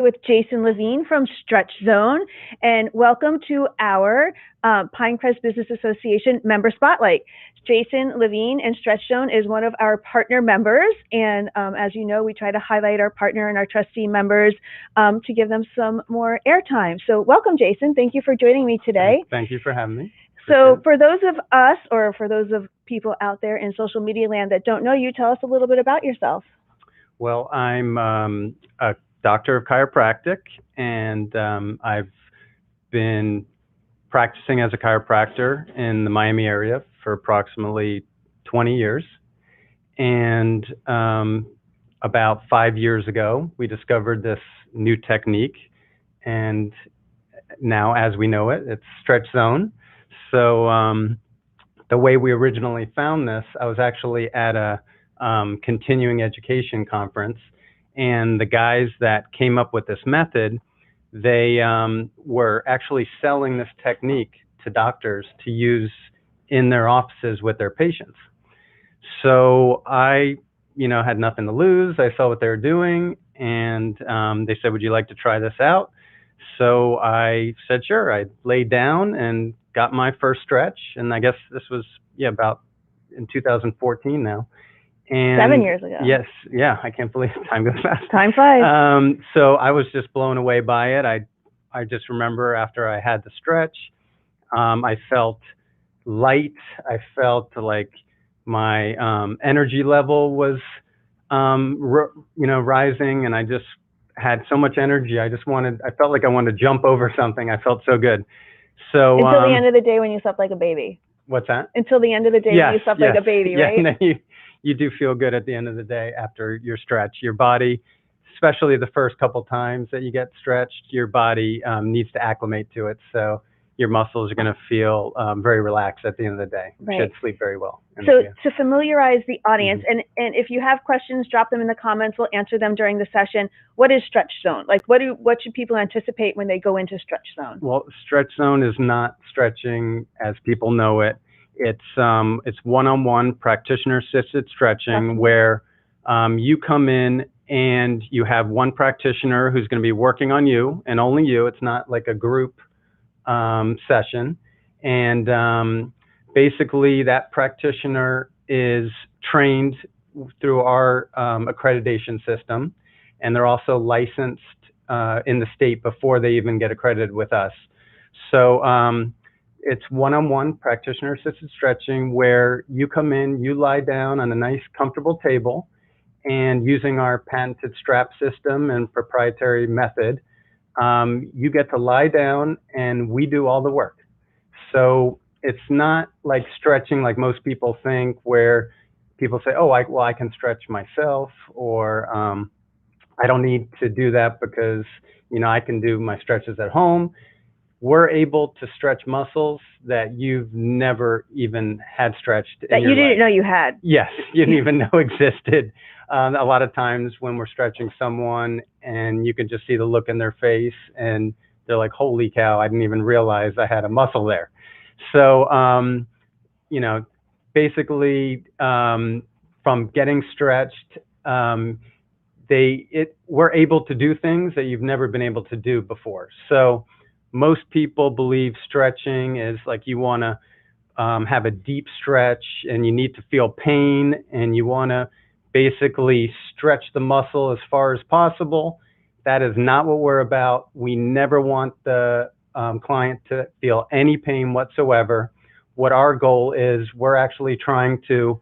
with Jason Levine from Stretch Zone, and welcome to our Pinecrest Business Association Member Spotlight. Jason Levine and Stretch Zone is one of our partner members, and as you know, we try to highlight our partner and our trustee members to give them some more airtime. So welcome, Jason. Thank you for joining me today. Thank you for having me. So for those of us, or for those of people out there in social media land that don't know you, tell us a little bit about yourself. Well, I'm a doctor of chiropractic, and I've been practicing as a chiropractor in the Miami area for approximately 20 years. And about 5 years ago, we discovered this new technique, and now, as we know it, it's Stretch Zone. So the way we originally found this, I was actually at a continuing education conference, and the guys that came up with this method, they were actually selling this technique to doctors to use in their offices with their patients. So I, had nothing to lose. I saw what they were doing, and they said, "Would you like to try this out?" So I said, sure. I laid down and got my first stretch, and I guess this was about in 2014 now. And 7 years ago. Yes, yeah, I can't believe time goes fast. Time flies. So I was just blown away by it. I just remember after I had the stretch, I felt light. I felt like my energy level was, rising, and I just had so much energy. I felt like I wanted to jump over something. I felt so good. So until the end of the day when you slept like a baby. What's that? Until the end of the day when you slept like a baby, right? Yeah, you do feel good at the end of the day after your stretch. Your body, especially the first couple times that you get stretched, your body needs to acclimate to it. So your muscles are going to feel very relaxed at the end of the day. Right. You should sleep very well. So to familiarize the audience, and if you have questions, drop them in the comments. We'll answer them during the session. What is Stretch Zone? Like, what should people anticipate when they go into Stretch Zone? Well, Stretch Zone is not stretching as people know it. It's one-on-one practitioner-assisted stretching where you come in and you have one practitioner who's going to be working on you and only you. It's not like a group session. And basically that practitioner is trained through our accreditation system, and they're also licensed in the state before they even get accredited with us. So it's one-on-one practitioner-assisted stretching where you come in, you lie down on a nice, comfortable table, and using our patented strap system and proprietary method, you get to lie down and we do all the work. So it's not like stretching like most people think, where people say, "Oh, I can stretch myself," or "I don't need to do that because I can do my stretches at home." We're able to stretch muscles that you've never even had stretched. That you didn't know you had. Yes, you didn't even know existed. A lot of times when we're stretching someone and you can just see the look in their face and they're like, "Holy cow, I didn't even realize I had a muscle there." So, basically from getting stretched, we're able to do things that you've never been able to do before. So most people believe stretching is like you want to have a deep stretch and you need to feel pain and you want to basically stretch the muscle as far as possible. That is not what we're about. We never want the client to feel any pain whatsoever. What our goal is, we're actually trying to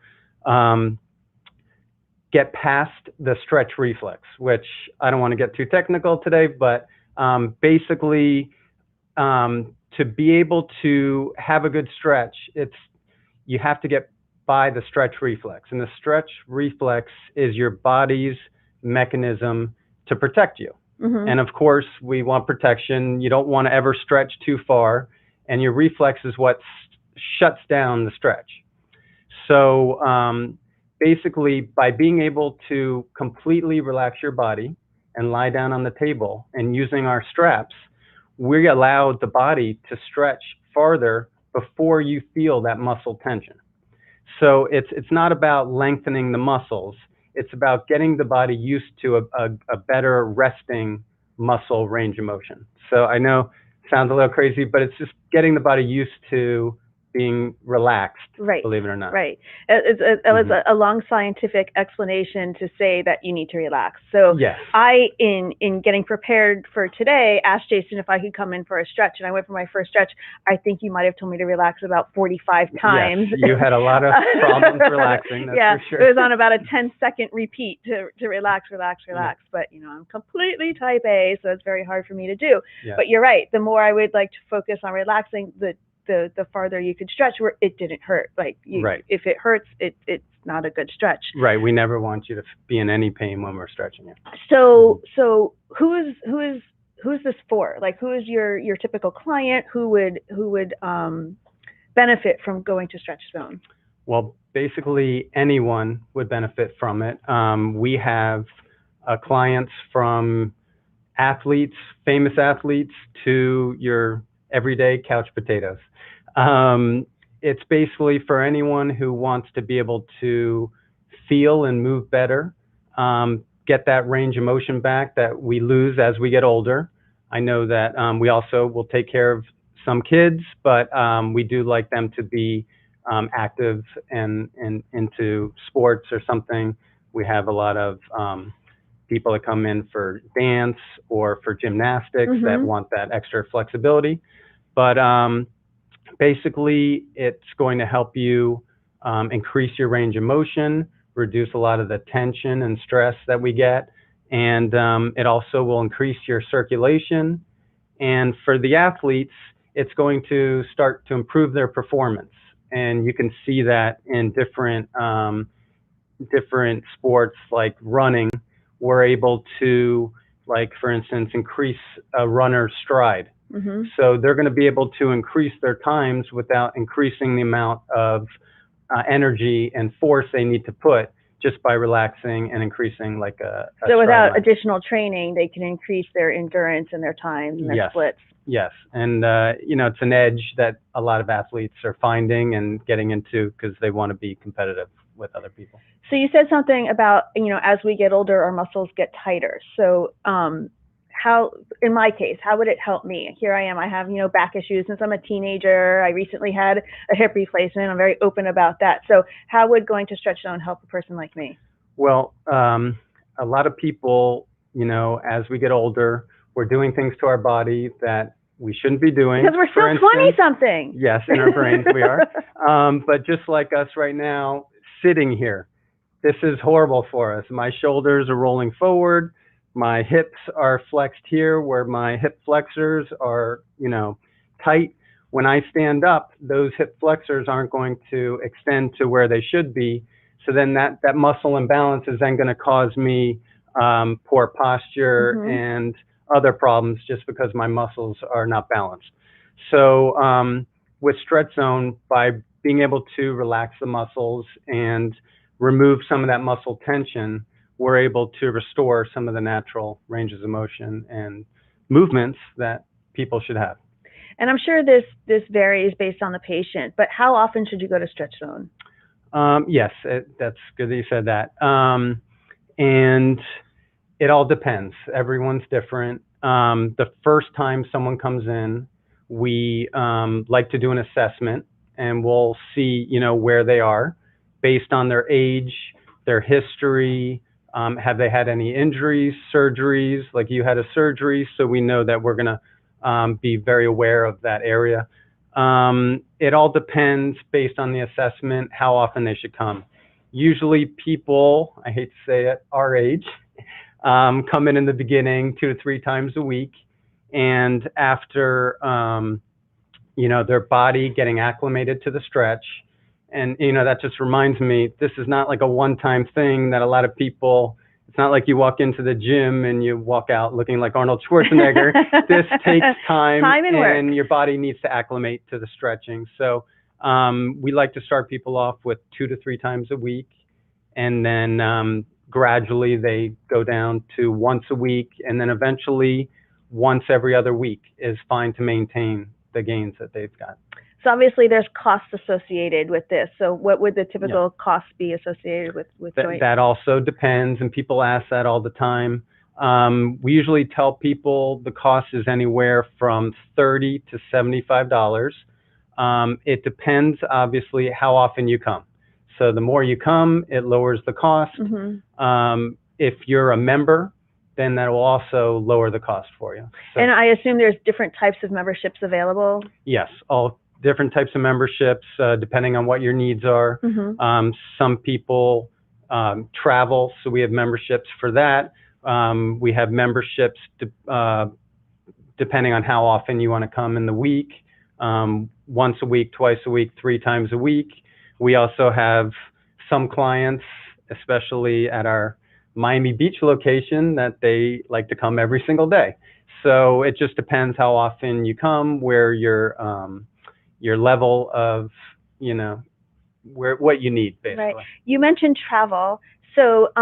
get past the stretch reflex, which I don't want to get too technical today, but basically, to be able to have a good stretch, you have to get by the stretch reflex. And the stretch reflex is your body's mechanism to protect you. And of course, we want protection. You don't want to ever stretch too far. And your reflex is what shuts down the stretch. So basically, by being able to completely relax your body and lie down on the table and using our straps, we allow the body to stretch farther before you feel that muscle tension. So it's not about lengthening the muscles. It's about getting the body used to a better resting muscle range of motion. So I know it sounds a little crazy, but it's just getting the body used to being relaxed, Right. believe it or not. Right. It was a long scientific explanation to say that you need to relax. So Yes. I, in getting prepared for today, asked Jason if I could come in for a stretch, and I went for my first stretch. I think you might have told me to relax about 45 times. Yes, you had a lot of problems relaxing, that's for sure. It was on about a 10-second repeat to relax. Yeah. But, I'm completely type A, so it's very hard for me to do. Yeah. But you're right. The more I would like to focus on relaxing, the farther you could stretch where it didn't hurt. Like Right. If it hurts, it's not a good stretch. Right. We never want you to be in any pain when we're stretching you. So who is this for? Like, who is your typical client? Who would benefit from going to Stretch Zone? Well, basically anyone would benefit from it. We have clients from athletes, famous athletes, to your everyday couch potatoes. It's basically for anyone who wants to be able to feel and move better, get that range of motion back that we lose as we get older. I know that we also will take care of some kids, but we do like them to be active and into sports or something. We have a lot of people that come in for dance or for gymnastics that want that extra flexibility. But basically, it's going to help you increase your range of motion, reduce a lot of the tension and stress that we get, and it also will increase your circulation. And for the athletes, it's going to start to improve their performance. And you can see that in different sports like running. We're able to, like, for instance, increase a runner's stride. So they're going to be able to increase their times without increasing the amount of energy and force they need to put, just by relaxing and increasing like a so without length. Additional training, they can increase their endurance and their times and their splits. Yes, and it's an edge that a lot of athletes are finding and getting into because they want to be competitive with other people. So you said something about, as we get older, our muscles get tighter. So how, in my case, how would it help me? Here I am, I have, back issues since I'm a teenager. I recently had a hip replacement. I'm very open about that. So how would going to Stretch Zone help a person like me? Well, a lot of people, as we get older, we're doing things to our body that we shouldn't be doing. Because we're still 20-something. Yes, in our brains we are. But just like us right now, sitting here, this is horrible for us. My shoulders are rolling forward. My hips are flexed here where my hip flexors are, tight. When I stand up, those hip flexors aren't going to extend to where they should be. So then that muscle imbalance is then going to cause me poor posture and other problems just because my muscles are not balanced. So with Stretch Zone, by being able to relax the muscles and remove some of that muscle tension, we're able to restore some of the natural ranges of motion and movements that people should have. And I'm sure this varies based on the patient, but how often should you go to Stretch Zone? Yes, that's good that you said that. And it all depends. Everyone's different. The first time someone comes in, we like to do an assessment, and we'll see, where they are based on their age, their history. Have they had any injuries, surgeries? Like you had a surgery, so we know that we're going to be very aware of that area. It all depends based on the assessment, how often they should come. Usually people, I hate to say it, our age, come in the beginning 2 to 3 times a week. And after, their body getting acclimated to the stretch, and, that just reminds me, this is not like a one-time thing that a lot of people, it's not like you walk into the gym and you walk out looking like Arnold Schwarzenegger. This takes time and work. Your body needs to acclimate to the stretching. So we like to start people off with 2 to 3 times a week. And then gradually they go down to once a week. And then eventually once every other week is fine to maintain the gains that they've got. So obviously there's costs associated with this. So what would the typical cost be associated with joint? That also depends, and people ask that all the time. We usually tell people the cost is anywhere from $30 to $75. It depends, obviously, how often you come. So the more you come, it lowers the cost. If you're a member, then that will also lower the cost for you. So, and I assume there's different types of memberships available? Yes, all different types of memberships, depending on what your needs are. Some people travel, so we have memberships for that. We have memberships depending on how often you want to come in the week, once a week, twice a week, 3 times a week. We also have some clients, especially at our Miami Beach location, that they like to come every single day. So it just depends how often you come, where your level of, what you need, basically. Right. You mentioned travel. So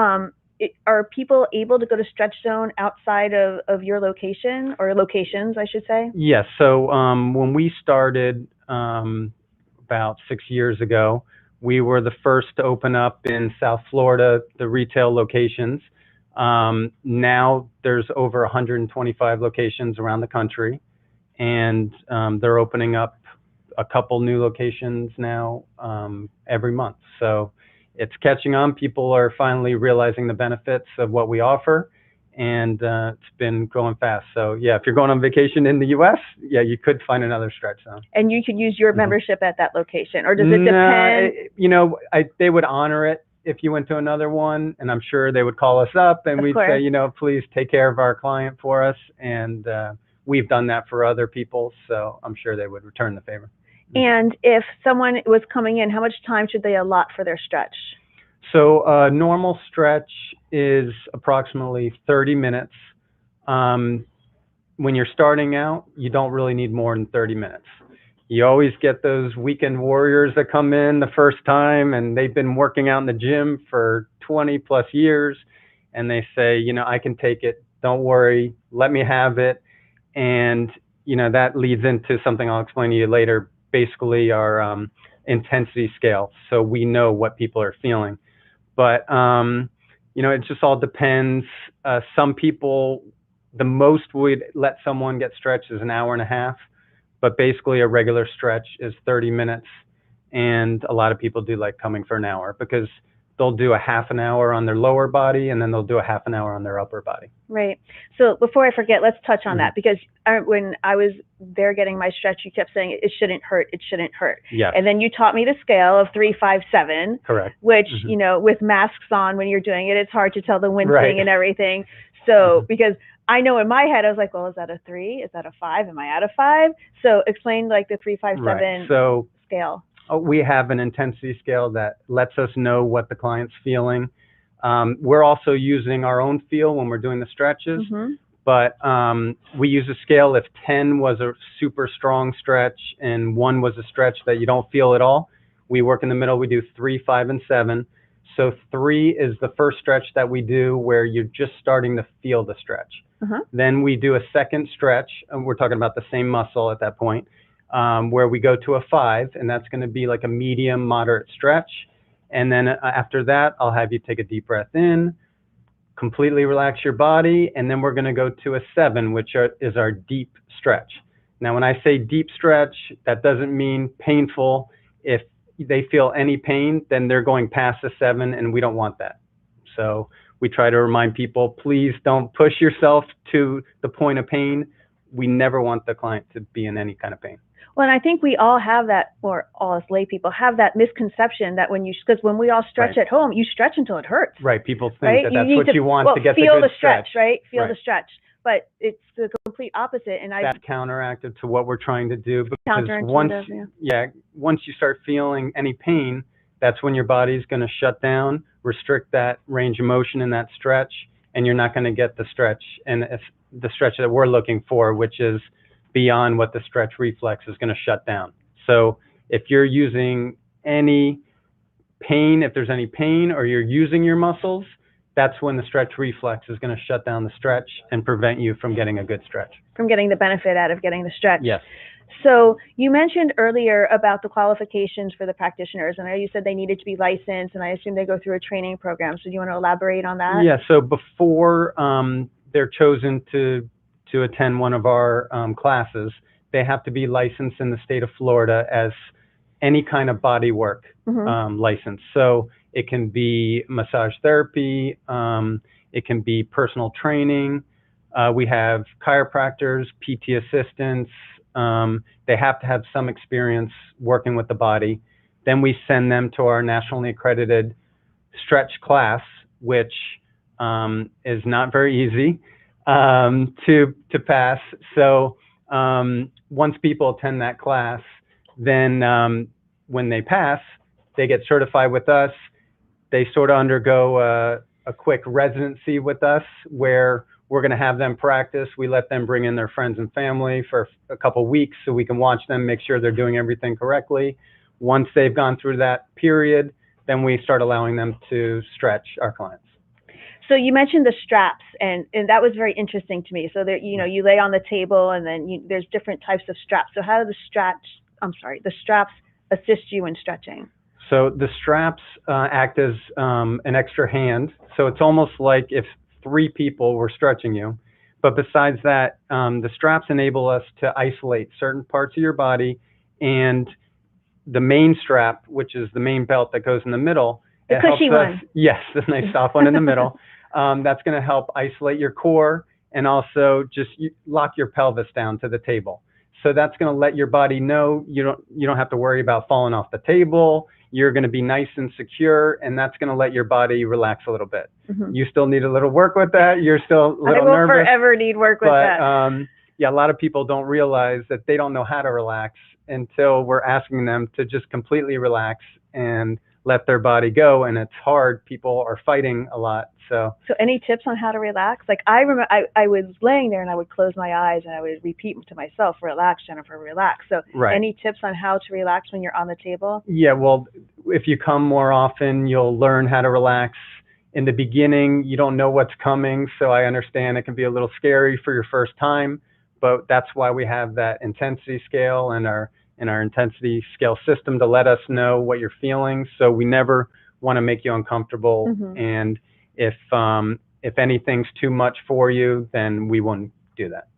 are people able to go to Stretch Zone outside of your location, or locations, I should say? Yes. So when we started about 6 years ago, we were the first to open up in South Florida, the retail locations. Now there's over 125 locations around the country, and they're opening up a couple new locations now every month. So it's catching on. People are finally realizing the benefits of what we offer, and it's been growing fast. So yeah, if you're going on vacation in the U.S., yeah, you could find another Stretch Zone. And you could use your membership at that location, or does it depend? They would honor it if you went to another one, and I'm sure they would call us up and we'd say, please take care of our client for us. And we've done that for other people, so I'm sure they would return the favor. And if someone was coming in, how much time should they allot for their stretch? So normal stretch is approximately 30 minutes. When you're starting out, you don't really need more than 30 minutes. You always get those weekend warriors that come in the first time, and they've been working out in the gym for 20 plus years, and they say, I can take it. Don't worry. Let me have it. And, that leads into something I'll explain to you later, basically our intensity scale. So we know what people are feeling. But, it just all depends. Some people, the most we'd let someone get stretched is an hour and a half. But basically a regular stretch is 30 minutes. And a lot of people do like coming for an hour, because they'll do a half an hour on their lower body, and then they'll do a half an hour on their upper body. Right. So before I forget, let's touch on that, because when I was there getting my stretch, you kept saying it shouldn't hurt, it shouldn't hurt. Yes. And then you taught me the scale of 3, 5, 7. Correct. Which, with masks on when you're doing it, it's hard to tell the wincing and everything. So, because I know in my head, I was like, well, is that a 3? Is that a 5? Am I at a 5? So explain like the 3, 5, 7 scale. We have an intensity scale that lets us know what the client's feeling. We're also using our own feel when we're doing the stretches, but we use a scale. If 10 was a super strong stretch and 1 was a stretch that you don't feel at all, we work in the middle. We do 3, 5, and 7. So 3 is the first stretch that we do where you're just starting to feel the stretch. Then we do a second stretch, and we're talking about the same muscle at that point, where we go to a 5, and that's going to be like a medium, moderate stretch. And then after that, I'll have you take a deep breath in, completely relax your body, and then we're going to go to a 7, which is our deep stretch. Now, when I say deep stretch, that doesn't mean painful. If they feel any pain, then they're going past a 7, and we don't want that. So we try to remind people, please don't push yourself to the point of pain. We never want the client to be in any kind of pain. Well, and I think we all have that, or all us lay people have that misconception that because when we all stretch at home, you stretch until it hurts. Right. People think that that's what you want to get the good feel the stretch, stretch. Right? Feel the stretch. But it's the complete opposite. And that's counteractive to what we're trying to do. Because once you start feeling any pain, that's when your body's going to shut down, restrict that range of motion in that stretch, and you're not going to get the stretch, and the stretch that we're looking for, which is beyond what the stretch reflex is going to shut down. So if you're using any pain, if there's any pain, or you're using your muscles, that's when the stretch reflex is going to shut down the stretch and prevent you from getting a good stretch. From getting the benefit out of getting the stretch. Yes. So you mentioned earlier about the qualifications for the practitioners, and you said they needed to be licensed, and I assume they go through a training program. So do you want to elaborate on that? Yeah. So before they're chosen to attend one of our classes, they have to be licensed in the state of Florida as any kind of body work license. So it can be massage therapy, it can be personal training. We have chiropractors, PT assistants. They have to have some experience working with the body. Then we send them to our nationally accredited stretch class, which is not very easy to pass. So once people attend that class, then when they pass, they get certified with us. They sort of undergo a quick residency with us where we're going to have them practice. We let them bring in their friends and family for a couple of weeks so we can watch them, make sure they're doing everything correctly. Once they've gone through that period, then we start allowing them to stretch our clients. So you mentioned the straps, and that was very interesting to me. So there, you lay on the table, and then there's different types of straps. So how do the straps assist you in stretching? So the straps act as an extra hand. So it's almost like if 3 people were stretching you. But besides that, the straps enable us to isolate certain parts of your body, and the main strap, which is the main belt that goes in the middle, the cushy one. Yes, the nice soft one in the middle. That's going to help isolate your core and also just lock your pelvis down to the table. So that's going to let your body know you don't have to worry about falling off the table. You're going to be nice and secure, and that's going to let your body relax a little bit. You still need a little work with that. You're still a little nervous. I will forever need work with that. Yeah, a lot of people don't realize that they don't know how to relax until we're asking them to just completely relax and let their body go, and it's hard. People are fighting a lot. So any tips on how to relax? Like I remember I was laying there and I would close my eyes and I would repeat to myself, relax, Jennifer, relax. So any tips on how to relax when you're on the table? Yeah, well, if you come more often, you'll learn how to relax. In the beginning, you don't know what's coming, so I understand it can be a little scary for your first time, but that's why we have that intensity scale and our intensity scale system to let us know what you're feeling. So we never want to make you uncomfortable. And if anything's too much for you, then we won't do that.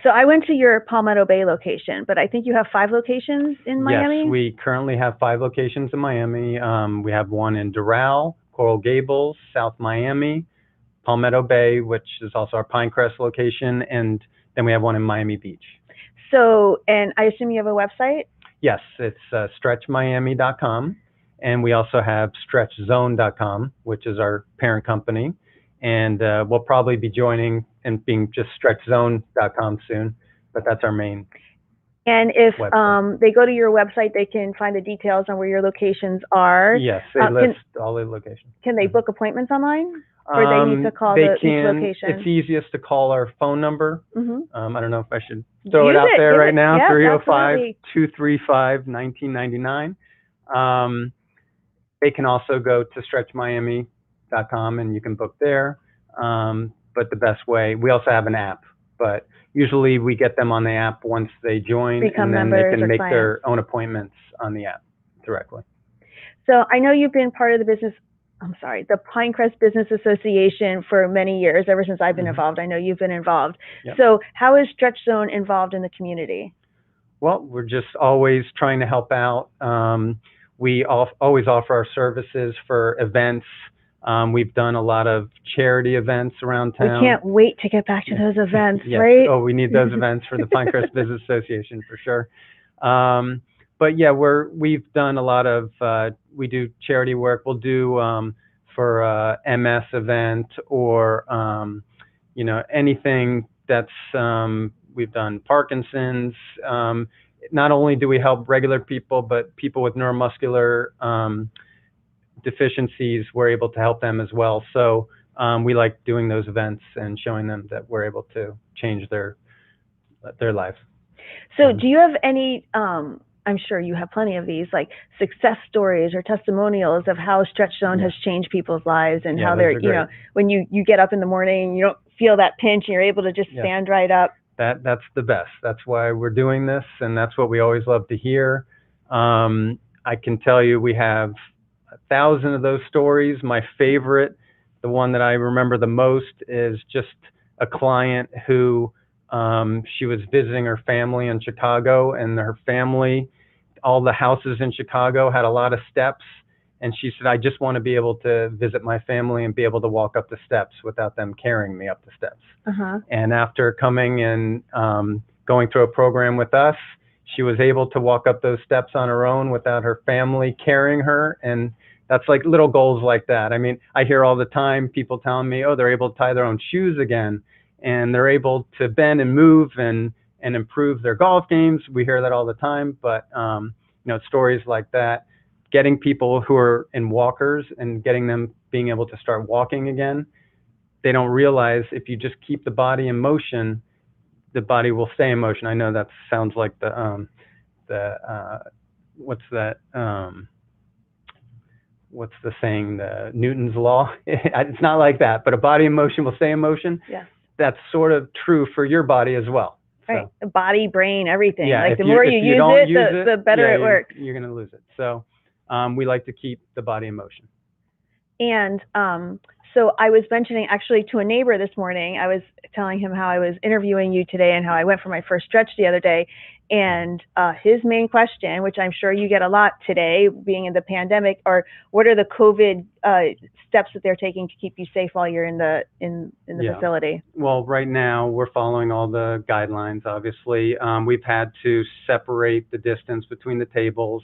So I went to your Palmetto Bay location, but I think you have 5 locations in Miami? Yes, we currently have 5 locations in Miami. We have one in Doral, Coral Gables, South Miami, Palmetto Bay, which is also our Pinecrest location, and then we have one in Miami Beach. So, and I assume you have a website? Yes, it's stretchmiami.com. And we also have stretchzone.com, which is our parent company. And we'll probably be joining and being just stretchzone.com soon, but that's our main And if they go to your website, they can find the details on where your locations are. Yes, they list all the locations. Can they book appointments online? Or they need to call each location? It's easiest to call our phone number. I don't know if I should throw it out there right now, 305-235-1999. They can also go to stretchmiami.com and you can book there. But the best way, we also have an app, but usually we get them on the app once they join, and then they can make their own appointments on the app directly. So I know you've been part of the Pinecrest Business Association for many years, ever since I've been involved. I know you've been involved. So how is Stretch Zone involved in the community? Well, we're just always trying to help out. We always offer our services for events. We've done a lot of charity events around town. We can't wait to get back to those events, right? Oh, we need those events for the Pinecrest Business Association for sure. But yeah, we've done a lot of, we do charity work. We'll do for a MS event or, anything that's, we've done Parkinson's. Not only do we help regular people, but people with neuromuscular deficiencies, we're able to help them as well. So we like doing those events and showing them that we're able to change their life. So do you have any, I'm sure you have plenty of these, like success stories or testimonials of how Stretch Zone has changed people's lives and how they're, when you get up in the morning and you don't feel that pinch and you're able to just stand right up. That's the best. That's why we're doing this, and that's what we always love to hear. I can tell you we have 1,000 of those stories. My favorite, the one that I remember the most, is just a client who she was visiting her family in Chicago, and her family, all the houses in Chicago had a lot of steps. And she said, I just want to be able to visit my family and be able to walk up the steps without them carrying me up the steps. And after coming and going through a program with us, she was able to walk up those steps on her own without her family carrying her. And that's like little goals like that. I mean, I hear all the time people telling me, oh, they're able to tie their own shoes again, and they're able to bend and move and improve their golf games. We hear that all the time, but stories like that, getting people who are in walkers and getting them being able to start walking again, they don't realize if you just keep the body in motion, the body will stay in motion. I know that sounds like what's that? What's the saying? The Newton's law. It's not like that, but a body in motion will stay in motion. Yes. That's sort of true for your body as well. Right. So, body, brain, everything. Yeah. Like the more you use it, the better it works. You're going to lose it. So we like to keep the body in motion. And so I was mentioning actually to a neighbor this morning, I was telling him how I was interviewing you today and how I went for my first stretch the other day. And his main question, which I'm sure you get a lot today, being in the pandemic, are what are the COVID steps that they're taking to keep you safe while you're in the facility? Well, right now we're following all the guidelines. Obviously, we've had to separate the distance between the tables.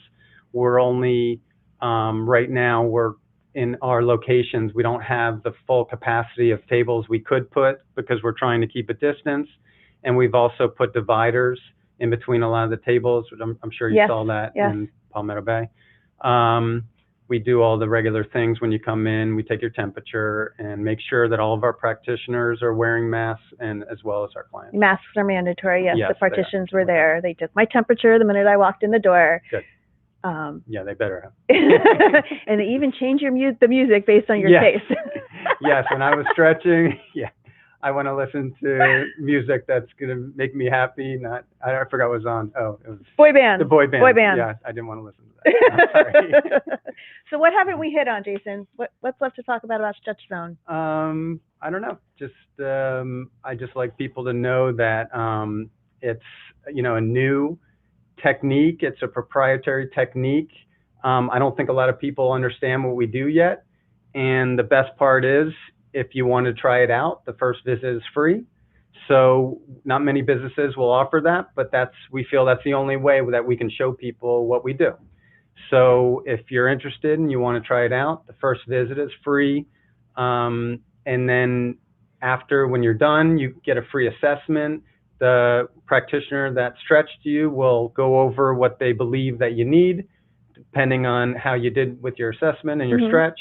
We're only right now we're in our locations. We don't have the full capacity of tables we could put because we're trying to keep a distance, and we've also put dividers in between a lot of the tables. I'm sure you saw that in Palmetto Bay. We do all the regular things when you come in. We take your temperature and make sure that all of our practitioners are wearing masks, and as well as our clients. Masks are mandatory. Yes, the partitions were there. They took my temperature the minute I walked in the door. Good. Yeah, they better have. And they even change the music based on your taste. Yes, when I was stretching, I want to listen to music that's going to make me happy. I forgot what was on. Oh, it was boy band. The boy band. Boy band. Yeah, I didn't want to listen to that. Sorry. So what haven't we hit on, Jason? What's left to talk about Stretch Zone? I don't know. Just I just like people to know that it's a new technique. It's a proprietary technique. I don't think a lot of people understand what we do yet. And the best part is, if you want to try it out, the first visit is free. So not many businesses will offer that, but we feel that's the only way that we can show people what we do. So if you're interested and you want to try it out, the first visit is free. And then after, when you're done, you get a free assessment. The practitioner that stretched you will go over what they believe that you need, depending on how you did with your assessment and your stretch.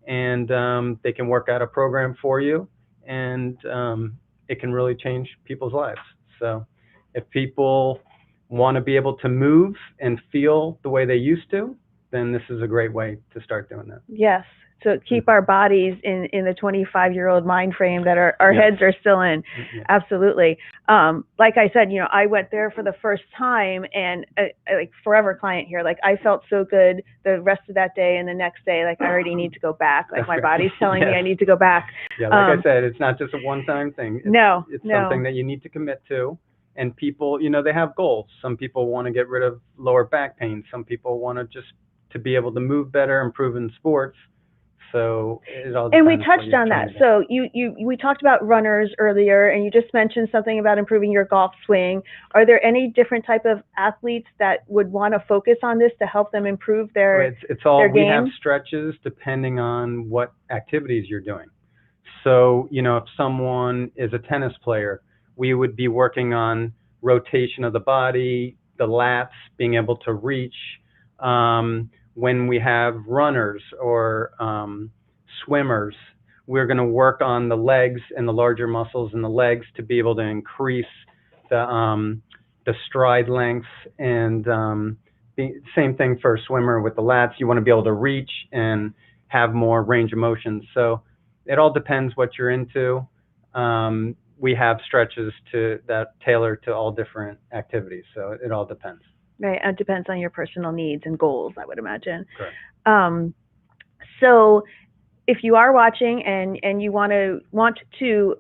And they can work out a program for you, and it can really change people's lives. So if people want to be able to move and feel the way they used to, then this is a great way to start doing that. Yes. So keep our bodies in the 25-year-old mind frame that our heads are still in. Absolutely. Like I said, I went there for the first time, and like forever client here. Like I felt so good the rest of that day, and the next day, like I already need to go back. Like my body's telling me I need to go back. Yeah, like I said, it's not just a one-time thing. It's something that you need to commit to. And people, they have goals. Some people want to get rid of lower back pain. Some people want to just to be able to move better, improve in sports. So it all depends. And we touched on that. So we talked about runners earlier, and you just mentioned something about improving your golf swing. Are there any different type of athletes that would want to focus on this to help them improve their game? We have stretches depending on what activities you're doing. So, if someone is a tennis player, we would be working on rotation of the body, the lats, being able to reach. When we have runners or swimmers, we're going to work on the legs and the larger muscles in the legs to be able to increase the stride lengths. And the same thing for a swimmer with the lats. You want to be able to reach and have more range of motion. So it all depends what you're into. We have stretches that tailor to all different activities. So it all depends. Right. It depends on your personal needs and goals, I would imagine. Correct. So if you are watching and you want to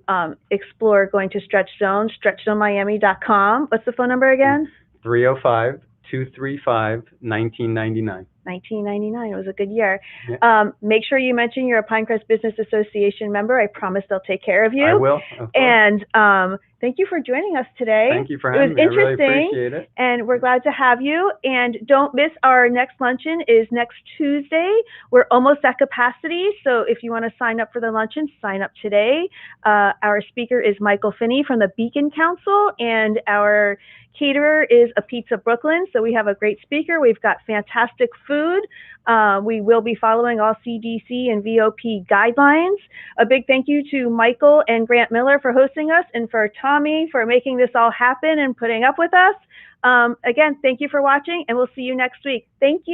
explore going to Stretch Zone, stretchzonemiami.com. What's the phone number again? 305-235-1999. 1999. It was a good year. Yeah. Make sure you mention you're a Pinecrest Business Association member. I promise they'll take care of you. I will, of course. And thank you for joining us today. Thank you for having me. I really appreciate it. And we're glad to have you. And don't miss our next luncheon is next Tuesday. We're almost at capacity, so if you want to sign up for the luncheon, sign up today. Our speaker is Michael Finney from the Beacon Council, and our caterer is A Pizza Brooklyn. So we have a great speaker. We've got fantastic food. We will be following all CDC and VOP guidelines. A big thank you to Michael and Grant Miller for hosting us, and for Tommy for making this all happen and putting up with us. Again, thank you for watching, and we'll see you next week. Thank you.